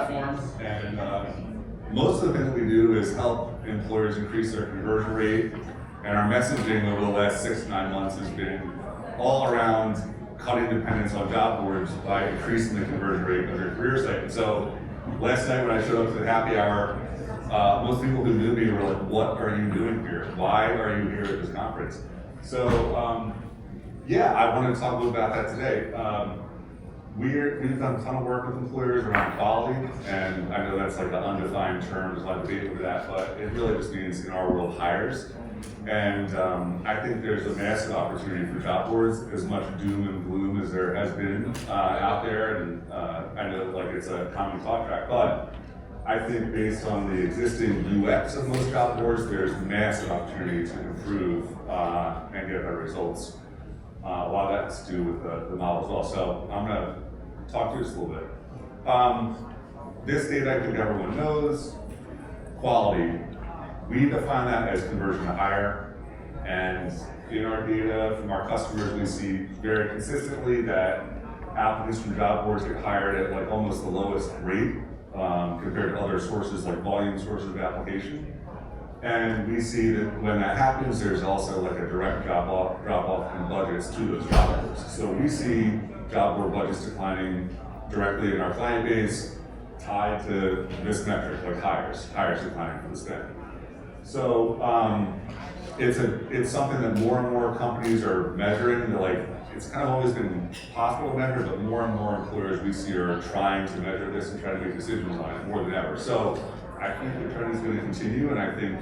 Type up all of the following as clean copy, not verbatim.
platform, and most of the things that we do is help employers increase their conversion rate. And our messaging over the last 6 to 9 months has been all around cutting dependence on job boards by increasing the conversion rate of your career site. And so last night when I showed up to the happy hour, most people who knew me were like, "What are you doing here? Why are you here at this conference?" So yeah, I wanted to talk a little about that today. We've done a ton of work with employers around quality, and I know that's like an undefined term, there's a lot of debate over that, but it really just means in our world hires. And I think there's a massive opportunity for job boards, as much doom and gloom as there has been out there, and I know like it's a common talk track, but I think based on the existing UX of most job boards, there's massive opportunity to improve and get better results. A lot of that has to do with the model as well. So I'm going to talk to this a little bit. This data I think everyone knows, quality. We define that as conversion to hire. And in our data from our customers, we see very consistently that applicants from job boards get hired at like almost the lowest rate compared to other sources like volume sources of application. And we see that when that happens, there's also like a direct drop off in budgets to those job boards. So we see job board budgets declining directly in our client base, tied to this metric, like hires declining for the spend. So it's something that more and more companies are measuring. They're like, it's kind of always been possible to measure, but more and more employers we see are trying to measure this and try to make decisions on it more than ever. So I think the trend is going to continue, and I think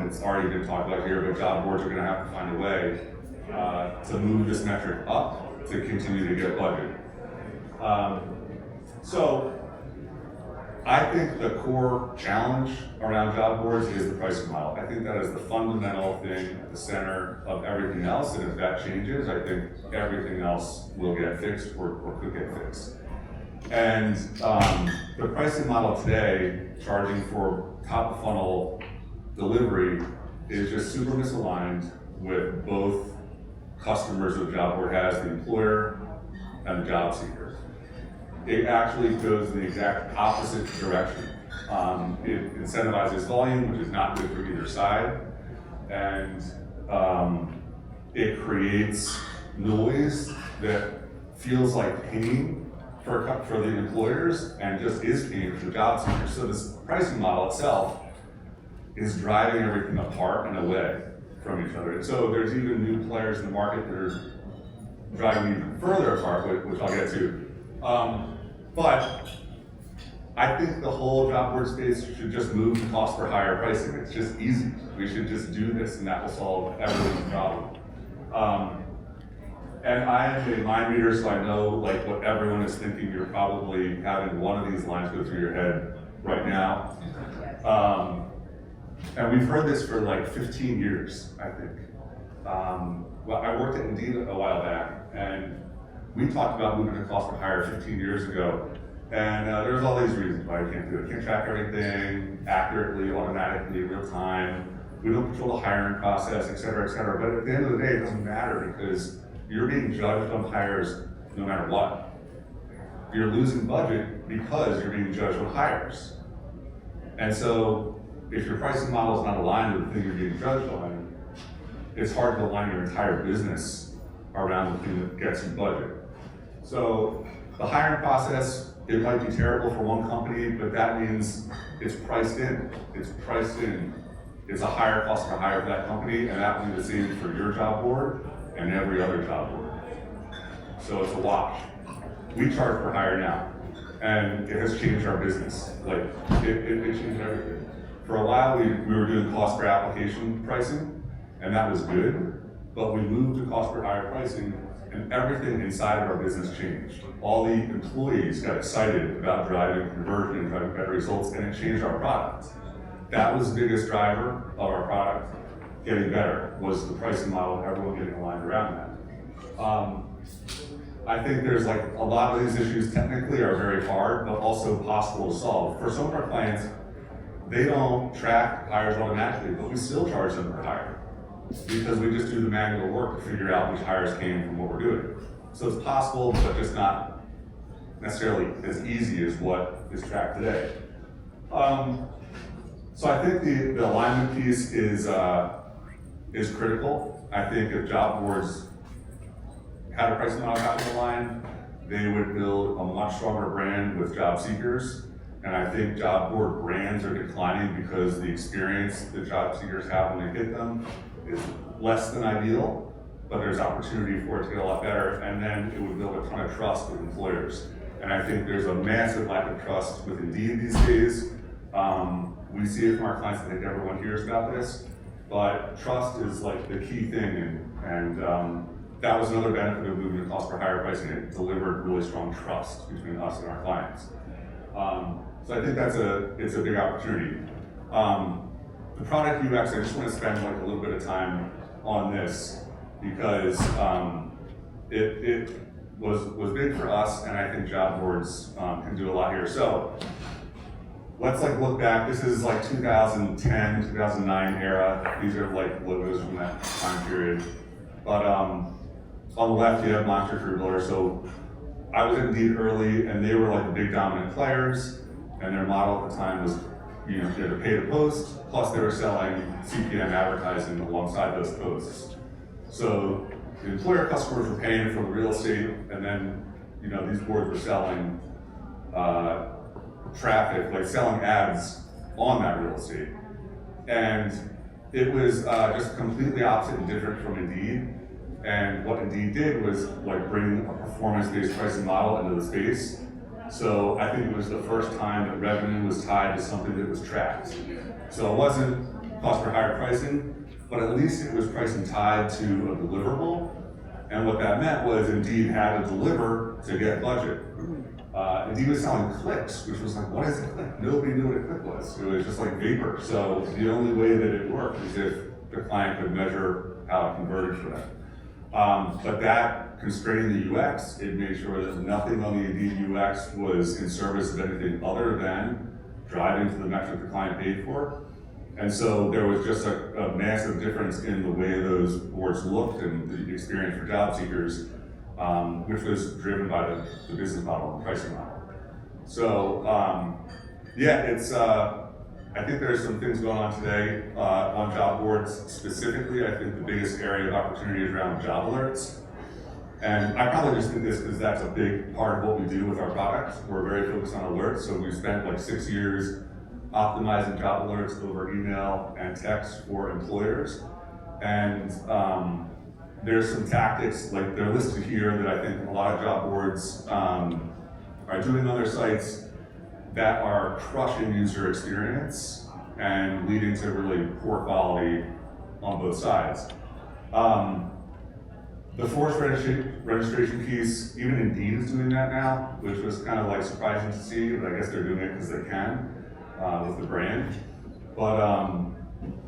it's already been talked about here, but job boards are going to have to find a way to move this metric up to continue to get budget. So I think the core challenge around job boards is the pricing model. I think that is the fundamental thing at the center of everything else, and if that changes, I think everything else will get fixed or could get fixed. And the pricing model today, charging for top of funnel delivery, is just super misaligned with both customers that the job board has, the employer and the job seeker. It actually goes in the exact opposite direction. It incentivizes volume, which is not good for either side, and it creates noise that feels like pain for the employers and just is pain for the job seekers. So this pricing model itself is driving everything apart and away from each other. And so there's even new players in the market that are driving even further apart, which I'll get to. But I think the whole job board space should just move to cost per hire pricing. It's just easy. We should just do this and that will solve everyone's problem. And I am a mind reader, so I know like what everyone is thinking. You're probably having one of these lines go through your head right now. And we've heard this for like 15 years, I think. Well, I worked at Indeed a while back, and we talked about moving to cost per hire 15 years ago. And there's all these reasons why we can't do it. Can't track everything accurately, automatically, real time. We don't control the hiring process, et cetera, et cetera. But at the end of the day, it doesn't matter because you're being judged on hires no matter what. You're losing budget because you're being judged on hires. And so if your pricing model is not aligned with the thing you're being judged on, it's hard to align your entire business around the thing that gets you budget. So the hiring process, it might be terrible for one company, but that means it's priced in. It's priced in. It's a higher cost per hire for that company, and that will be the same for your job board and every other job board. So it's a wash. We charge per hire now, and it has changed our business. Like, it changed everything. For a while, we were doing cost per application pricing, and that was good, but we moved to cost per hire pricing, and everything inside of our business changed. All the employees got excited about driving conversion and driving better results, and it changed our product. That was the biggest driver of our product getting better, was the pricing model and everyone getting aligned around that. I think there's like a lot of these issues technically are very hard, but also possible to solve. For some of our clients, they don't track hires automatically, but we still charge them per hire because we just do the manual work to figure out which hires came from what we're doing. So it's possible, but just not necessarily as easy as what is tracked today. So I think the alignment piece is critical. I think if job boards had a pricing model got aligned, they would build a much stronger brand with job seekers. And I think job board brands are declining because the experience that job seekers have when they hit them is less than ideal, but there's opportunity for it to get a lot better, and then it would build a ton of trust with employers. And I think there's a massive lack of trust with Indeed these days. We see it from our clients. I think everyone hears about this, but trust is like the key thing, and that was another benefit of moving to cost per hire pricing. It delivered really strong trust between us and our clients. So I think it's a big opportunity. The product UX, I just want to spend like a little bit of time on this because it was big for us, and I think job boards can do a lot here. So let's like look back. This is like 2010, 2009 era. These are like logos from that time period. But on the left, you have Monster Tree Builder. So I was at Indeed early, and they were like the big dominant players, and their model at the time was, you had to pay to post, plus they were selling CPM advertising alongside those posts. So the employer customers were paying for the real estate, and then these boards were selling traffic, like selling ads on that real estate. And it was just completely opposite and different from Indeed. And what Indeed did was like bring a performance-based pricing model into the space. So I think it was the first time that revenue was tied to something that was tracked. So it wasn't cost per hire pricing, but at least it was pricing tied to a deliverable. And what that meant was Indeed had to deliver to get budget. Indeed was selling clicks, which was like, what is a click? Nobody knew what a click was. It was just like vapor. So the only way that it worked is if the client could measure how it converted for them. But that constraining the UX, it made sure that nothing on the Indeed UX was in service of anything other than driving to the metric the client paid for. And so there was just a massive difference in the way those boards looked and the experience for job seekers, which was driven by the business model and pricing model. So I think there's some things going on today on job boards specifically. I think the biggest area of opportunity is around job alerts. And I probably just think this because that's a big part of what we do with our products. We're very focused on alerts. So we spent like 6 years optimizing job alerts over email and text for employers. And there's some tactics, like they're listed here, that I think a lot of job boards are doing on their sites that are crushing user experience and leading to really poor quality on both sides. The forced registration piece, even Indeed is doing that now, which was kind of like surprising to see, but I guess they're doing it because they can with the brand. But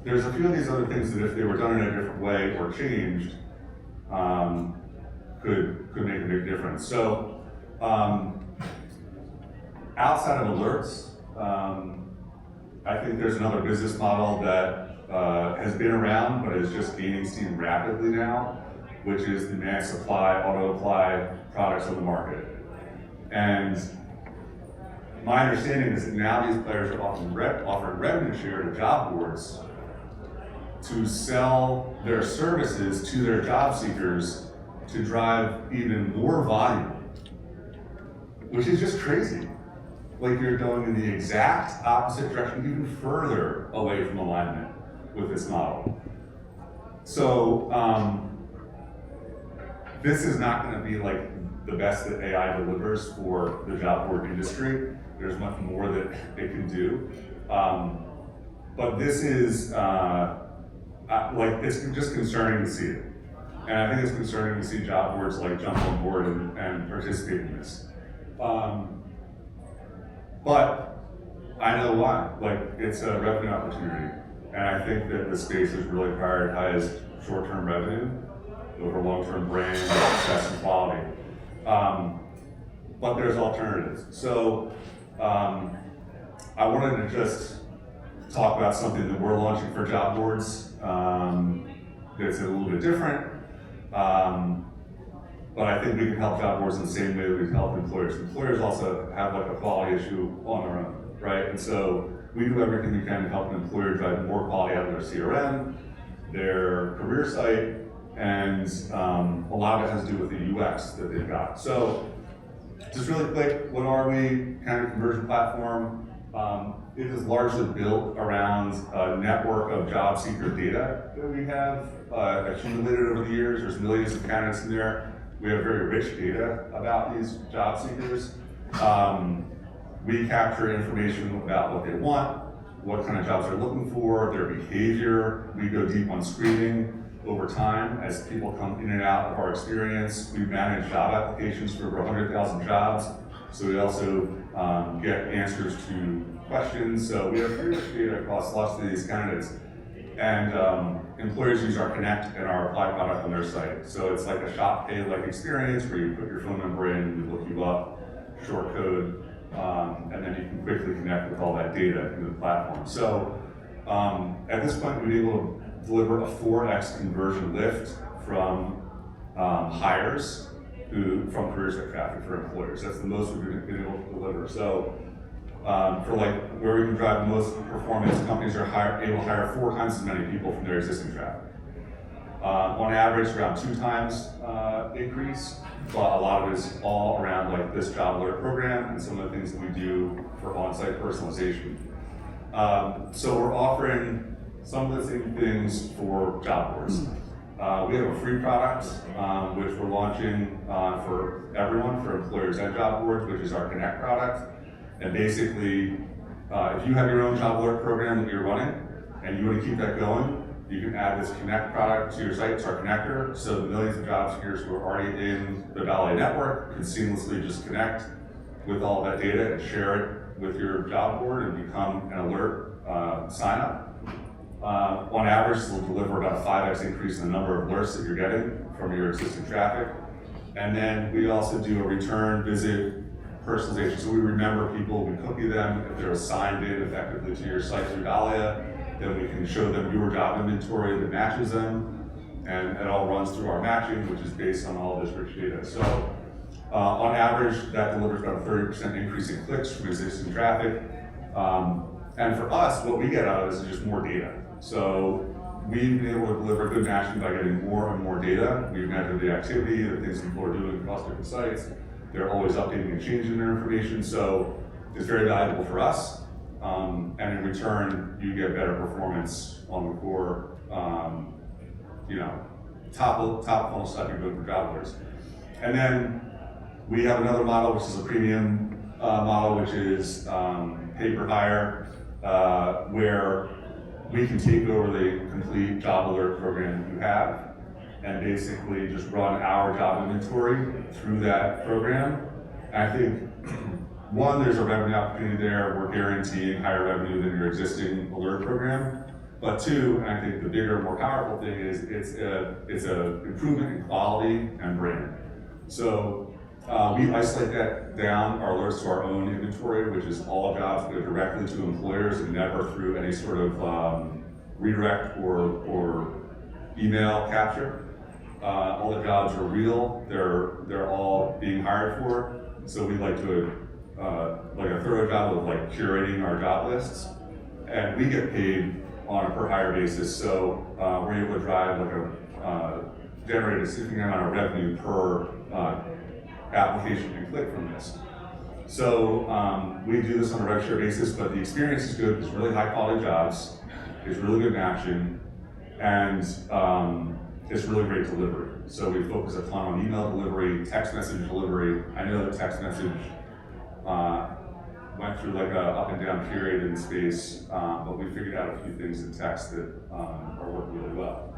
there's a few of these other things that if they were done in a different way or changed, could make a big difference. So outside of alerts, I think there's another business model that has been around but is just gaining steam rapidly now, which is the managed supply, auto-apply products on the market. And my understanding is that now these players are offering revenue share to job boards to sell their services to their job seekers to drive even more volume, which is just crazy. Like you're going in the exact opposite direction, even further away from alignment with this model. So this is not going to be like the best that AI delivers for the job board industry. There's much more that it can do. But this is it's just concerning to see it. And I think it's concerning to see job boards like jump on board and participate in this. But I know why. Like, it's a revenue opportunity. And I think that the space has really prioritized short-term revenue over long-term brand, success, and quality. But there's alternatives. So I wanted to just talk about something that we're launching for job boards that's a little bit different. but I think we can help job boards in the same way that we help employers. Employers also have like a quality issue on their own, right? And so we do everything we can to help an employer drive more quality out of their CRM, their career site, and a lot of it has to do with the UX that they've got. So just really quick, what are we? Kind of conversion platform. It is largely built around a network of job seeker data that we have accumulated over the years. There's millions of candidates in there. We have very rich data about these job seekers. We capture information about what they want, what kind of jobs they're looking for, their behavior. We go deep on screening over time as people come in and out of our experience. We manage job applications for over 100,000 jobs. So we also get answers to questions. So we have very much data across lots of these candidates. And employers use our Connect and our Apply product on their site. So it's like a shop pay-like experience where you put your phone number in, we look you up, short code, and then you can quickly connect with all that data into the platform. So at this point, we've been able to deliver a 4x conversion lift from hires from career site traffic for employers. That's the most we've been able to deliver. So for like where we can drive the most performance, companies are able to hire 4 times as many people from their existing traffic. On average, around 2 times increase, but a lot of it is all around like this job alert program and some of the things that we do for on-site personalization. So we're offering some of the same things for job boards. We have a free product, which we're launching for everyone, for employers and job boards, which is our Connect product. And basically, if you have your own job alert program that you're running, and you want to keep that going, you can add this Connect product to your site, it's our connector, so the millions of job seekers who are already in the Dalia network can seamlessly just connect with all that data and share it with your job board and become an alert sign up. On average, this will deliver about a 5x increase in the number of alerts that you're getting from your existing traffic. And then we also do a return visit personalization. So we remember people, we cookie them. If they're assigned in effectively to your site through Dalia, then we can show them your job inventory that matches them. And it all runs through our matching, which is based on all this rich data. So on average, that delivers about a 30% increase in clicks from existing traffic. And for us, what we get out of this is just more data. So we've been able to deliver good matching by getting more and more data. We measure the activity, the things people are doing across different sites. They're always updating and changing their information, so it's very valuable for us. And in return, you get better performance on the core, top funnel stuff you're doing for job boards. And then we have another model, which is a premium model, which is pay per hire, where we can take over the complete job alert program you have and basically just run our job inventory through that program. And I think, one, there's a revenue opportunity there. We're guaranteeing higher revenue than your existing alert program. But 2, and I think the bigger, more powerful thing is it's a improvement in quality and brand. So we isolate that down, our alerts to our own inventory, which is all jobs that go directly to employers and never through any sort of redirect or email capture. All the jobs are real, they're all being hired for. So we like to like a thorough job of like curating our job lists, and we get paid on a per hire basis. So we're able to drive like generate a significant amount of revenue per application and click from this. So we do this on a rev share basis, but the experience is good. It's really high quality jobs, it's really good matching, and it's really great delivery. So we focus a ton on email delivery, text message delivery. I know that text message went through like a up and down period in space, but we figured out a few things in text that are working really well.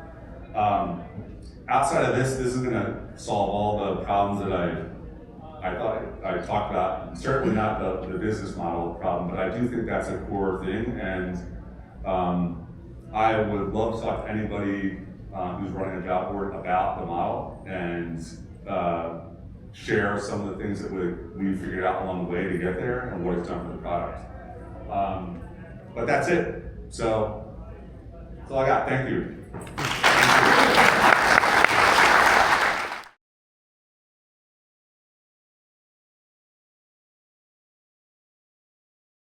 Outside of this isn't going to solve all the problems that I thought I talked about. Certainly not the business model problem, but I do think that's a core thing. And I would love to talk to anybody who's running a job board about the model and share some of the things that we figured out along the way to get there and what it's done for the product. But that's it. So that's all I got. Thank you.